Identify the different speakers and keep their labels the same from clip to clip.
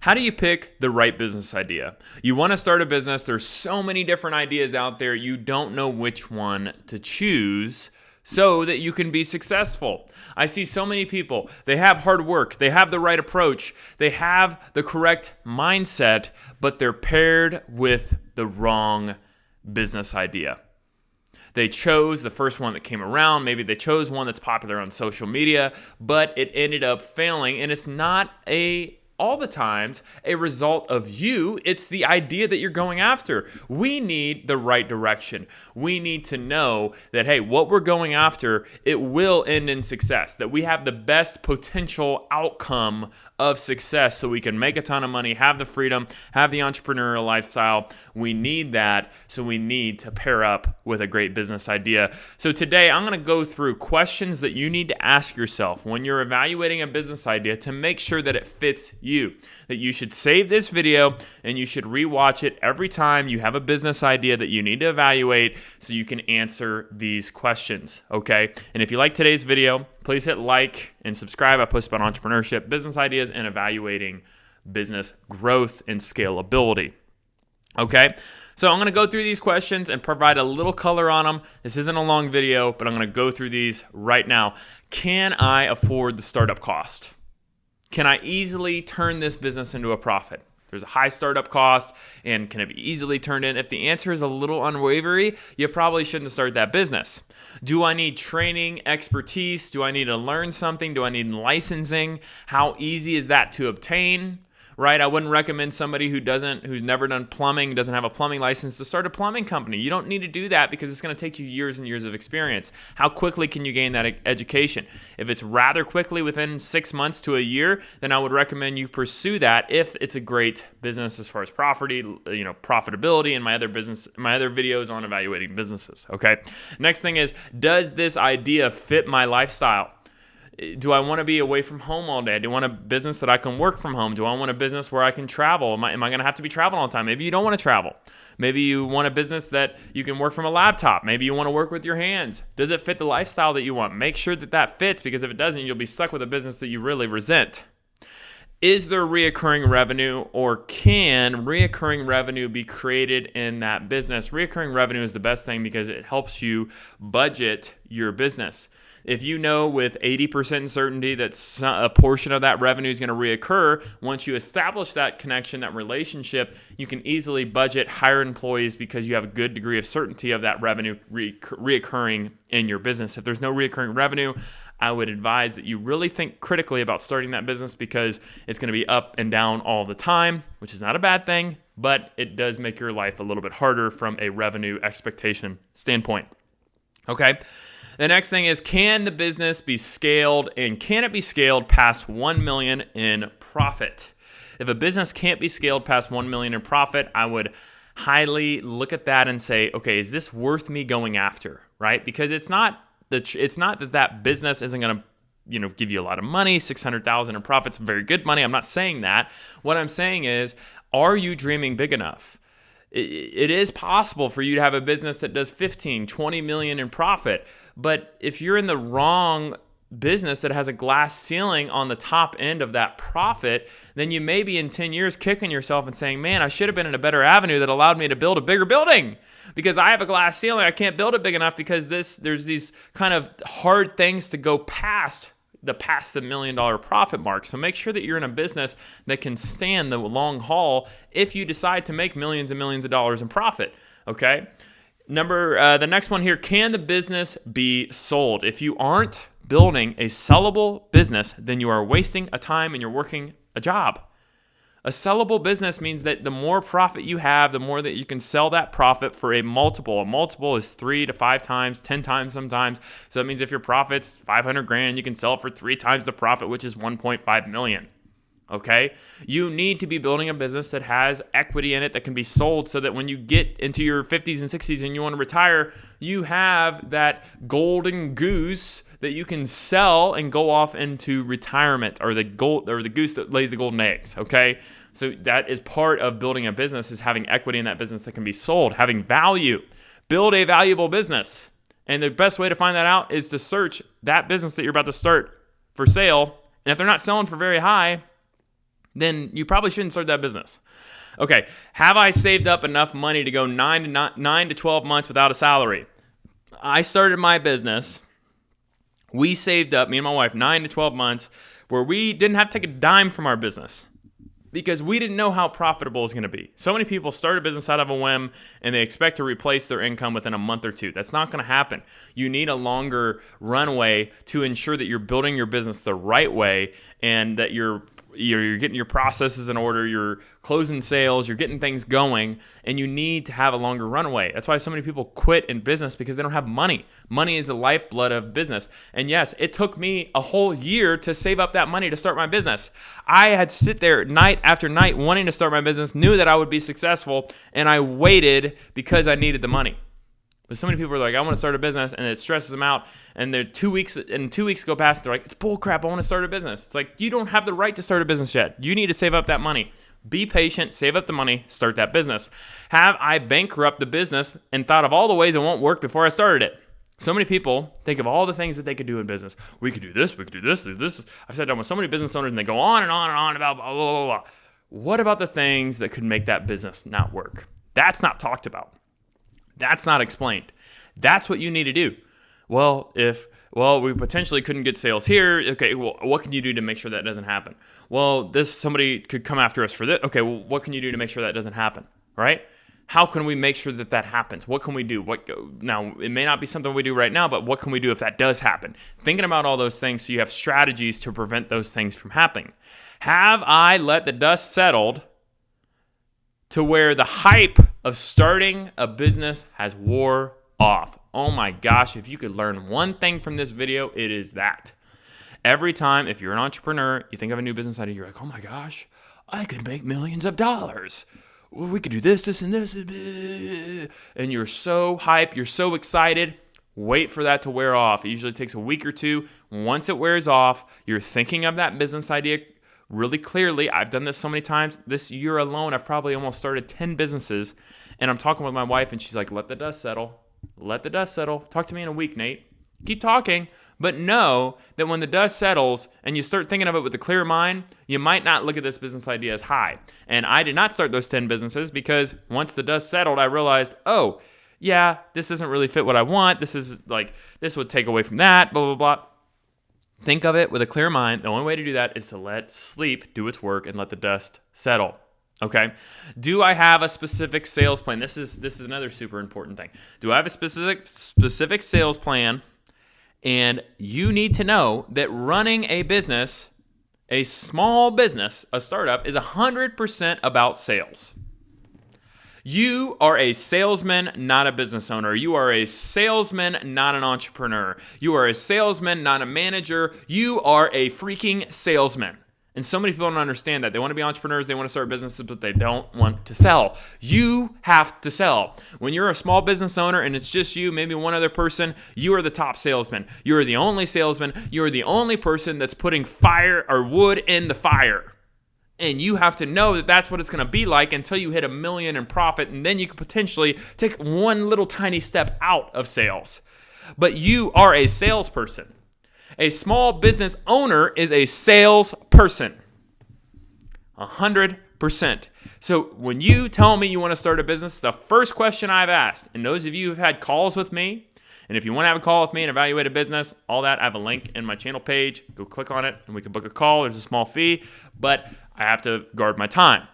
Speaker 1: How do you pick the right business idea? You want to start a business. There's so many different ideas out there. You don't know which one to choose so that you can be successful. I see so many people, they have hard work, they have the right approach, they have the correct mindset, but they're paired with the wrong business idea. They chose the first one that came around. Maybe they chose one that's popular on social media, but it ended up failing, and it's not all the times a result of you. It's the idea that you're going after. We need the right direction. We need to know that, hey, what we're going after, it will end in success, that we have the best potential outcome of success so we can make a ton of money, have the freedom, have the entrepreneurial lifestyle. We need that, so we need to pair up with a great business idea. So today I'm going to go through questions that you need to ask yourself when you're evaluating a business idea to make sure that it fits you, that you should save this video and you should rewatch it every time you have a business idea that you need to evaluate so you can answer these questions, okay? And if you like today's video, please hit like and subscribe. I post about entrepreneurship, business ideas, and evaluating business growth and scalability. Okay, so I'm going to go through these questions and provide a little color on them. This isn't a long video, but I'm going to go through these right now. Can I afford the startup cost? Can I easily turn this business into a profit? There's a high startup cost, and can it be easily turned in? If the answer is a little unwavering, you probably shouldn't start that business. Do I need training, expertise? Do I need to learn something? Do I need licensing? How easy is that to obtain? Right? I wouldn't recommend somebody who's never done plumbing, doesn't have a plumbing license, to start a plumbing company. You don't need to do that because it's going to take you years and years of experience. How quickly can you gain that education? If it's rather quickly, within 6 months to a year, then I would recommend you pursue that if it's a great business as far as profitability, and my other videos on evaluating businesses. Okay. Next thing is, does this idea fit my lifestyle? Do I want to be away from home all day? Do I want a business that I can work from home? Do I want a business where I can travel? Am I going to have to be traveling all the time? Maybe you don't want to travel. Maybe you want a business that you can work from a laptop. Maybe you want to work with your hands. Does it fit the lifestyle that you want? Make sure that fits, because if it doesn't, you'll be stuck with a business that you really resent. Is there reoccurring revenue, or can reoccurring revenue be created in that business? Reoccurring revenue is the best thing because it helps you budget your business. If you know with 80% certainty that a portion of that revenue is going to reoccur, once you establish that connection, that relationship, you can easily budget, hire employees, because you have a good degree of certainty of that revenue reoccurring in your business. If there's no reoccurring revenue, I would advise that you really think critically about starting that business, because it's going to be up and down all the time, which is not a bad thing, but it does make your life a little bit harder from a revenue expectation standpoint. Okay. The next thing is, can the business be scaled, and can it be scaled past 1 million in profit? If a business can't be scaled past 1 million in profit, I would highly look at that and say, okay, is this worth me going after, right? Because it's not that business isn't going to give you a lot of money. 600,000 in profits, very good money. I'm not saying that. What I'm saying is, are you dreaming big enough? It is possible for you to have a business that does 15, 20 million in profit. But if you're in the wrong business that has a glass ceiling on the top end of that profit, then you may be in 10 years kicking yourself and saying, man, I should have been in a better avenue that allowed me to build a bigger building, because I have a glass ceiling. I can't build it big enough because there's these kind of hard things to go past the $1 million profit mark. So make sure that you're in a business that can stand the long haul if you decide to make millions and millions of dollars in profit. Okay. The next one here, can the business be sold? If you aren't building a sellable business, then you are wasting a time and you're working a job. A sellable business means that the more profit you have, the more that you can sell that profit for a multiple. A multiple is 3 to 5 times, 10 times sometimes. So it means if your profit's 500 grand, you can sell it for 3 times the profit, which is 1.5 million. Okay? You need to be building a business that has equity in it that can be sold, so that when you get into your 50s and 60s and you want to retire, you have that golden goose that you can sell and go off into retirement, or the goose that lays the golden eggs. Okay? So that is part of building a business, is having equity in that business that can be sold, having value. Build a valuable business. And the best way to find that out is to search that business that you're about to start for sale. And if they're not selling for very high, then you probably shouldn't start that business. Okay, have I saved up enough money to go 9 to 12 months without a salary? I started my business. We saved up, me and my wife, 9 to 12 months where we didn't have to take a dime from our business because we didn't know how profitable it was going to be. So many people start a business out of a whim and they expect to replace their income within a month or two. That's not going to happen. You need a longer runway to ensure that you're building your business the right way and that you're getting your processes in order, you're closing sales, you're getting things going, and you need to have a longer runway. That's why so many people quit in business because they don't have money. Money is the lifeblood of business. And yes, it took me a whole year to save up that money to start my business. I had sit there night after night wanting to start my business, knew that I would be successful, and I waited because I needed the money. But so many people are like, I want to start a business, and it stresses them out. And they're 2 weeks go past, they're like, it's bull crap, I want to start a business. It's like, you don't have the right to start a business yet. You need to save up that money. Be patient, save up the money, start that business. Have I bankrupt the business and thought of all the ways it won't work before I started it? So many people think of all the things that they could do in business. We could do this, we could do this, do this. I've sat down with so many business owners, and they go on and on and on about blah, blah, blah, blah. What about the things that could make that business not work? That's not talked about. That's not explained. That's what you need to do. We potentially couldn't get sales here. Okay, well, what can you do to make sure that doesn't happen? Well, somebody could come after us for this. Okay, well, what can you do to make sure that doesn't happen? Right? How can we make sure that happens? What can we do? Now, it may not be something we do right now, but what can we do if that does happen? Thinking about all those things so you have strategies to prevent those things from happening. Have I let the dust settled to where the hype of starting a business has wore off? Oh my gosh, if you could learn one thing from this video, it is that. Every time, if you're an entrepreneur, you think of a new business idea, you're like, oh my gosh, I could make millions of dollars. We could do this, this, and this. And you're so hyped, you're so excited. Wait for that to wear off. It usually takes a week or two. Once it wears off, you're thinking of that business idea really clearly. I've done this so many times. This year alone, I've probably almost started 10 businesses. And I'm talking with my wife, and she's like, let the dust settle. Let the dust settle. Talk to me in a week, Nate. Keep talking, but know that when the dust settles and you start thinking of it with a clear mind, you might not look at this business idea as high. And I did not start those 10 businesses because once the dust settled, I realized, oh, yeah, this doesn't really fit what I want. This would take away from that, blah, blah, blah. Think of it with a clear mind. The only way to do that is to let sleep do its work and let the dust settle. Okay. Do I have a specific sales plan? This is another super important thing. Do I have a specific sales plan? And you need to know that running a business, a small business, a startup, is 100% about sales. You are a salesman, not a business owner. You are a salesman, not an entrepreneur. You are a salesman, not a manager. You are a freaking salesman. And so many people don't understand that. They want to be entrepreneurs, they want to start businesses, but they don't want to sell. You have to sell. When you're a small business owner and it's just you, maybe one other person, you are the top salesman. You are the only salesman. You are the only person that's putting fire or wood in the fire. And you have to know that that's what it's going to be like until you hit $1 million in profit, and then you could potentially take one little tiny step out of sales. But you are a salesperson. A small business owner is a salesperson. 100%. So when you tell me you want to start a business, the first question I've asked, and those of you who've had calls with me, and if you want to have a call with me and evaluate a business, all that, I have a link in my channel page. Go click on it and we can book a call. There's a small fee, but I have to guard my time.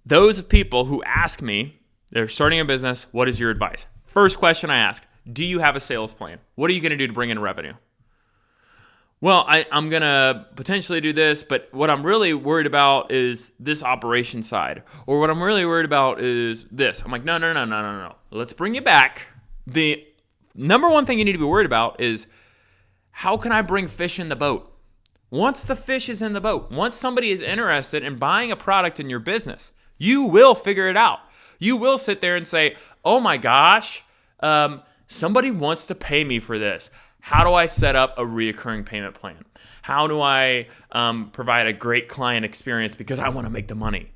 Speaker 1: Those people who ask me, they're starting a business, what is your advice? First question I ask, do you have a sales plan? What are you going to do to bring in revenue? Well, I'm going to potentially do this, but what I'm really worried about is this operation side. Or what I'm really worried about is this. I'm like, no. Let's bring you back. The number one thing you need to be worried about is how can I bring fish in the boat? Once the fish is in the boat, once somebody is interested in buying a product in your business, you will figure it out. You will sit there and say, oh my gosh, somebody wants to pay me for this. How do I set up a reoccurring payment plan? How do I provide a great client experience because I want to make the money?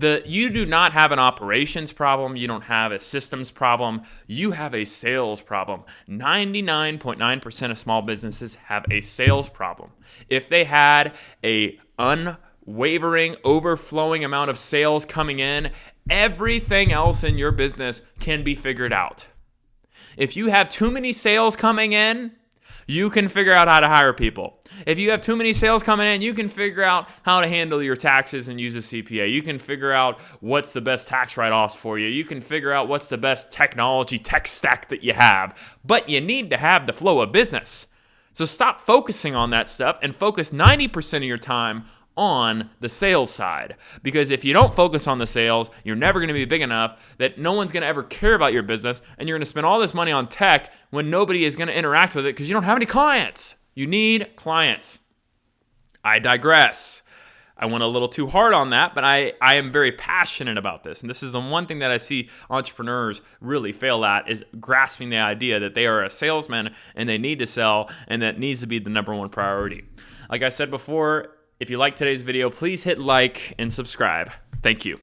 Speaker 1: You do not have an operations problem. You don't have a systems problem. You have a sales problem. 99.9% of small businesses have a sales problem. If they had a unwavering, overflowing amount of sales coming in, everything else in your business can be figured out. If you have too many sales coming in, you can figure out how to hire people. If you have too many sales coming in, you can figure out how to handle your taxes and use a CPA. You can figure out what's the best tax write-offs for you. You can figure out what's the best technology tech stack that you have. But you need to have the flow of business. So stop focusing on that stuff and focus 90% of your time on the sales side. Because if you don't focus on the sales, you're never going to be big enough that no one's going to ever care about your business, and you're going to spend all this money on tech when nobody is going to interact with it because you don't have any clients. You need clients. I digress. I went a little too hard on that, but I am very passionate about this. And this is the one thing that I see entrepreneurs really fail at, is grasping the idea that they are a salesman and they need to sell, and that needs to be the number one priority. Like I said before, if you like today's video, please hit like and subscribe. Thank you.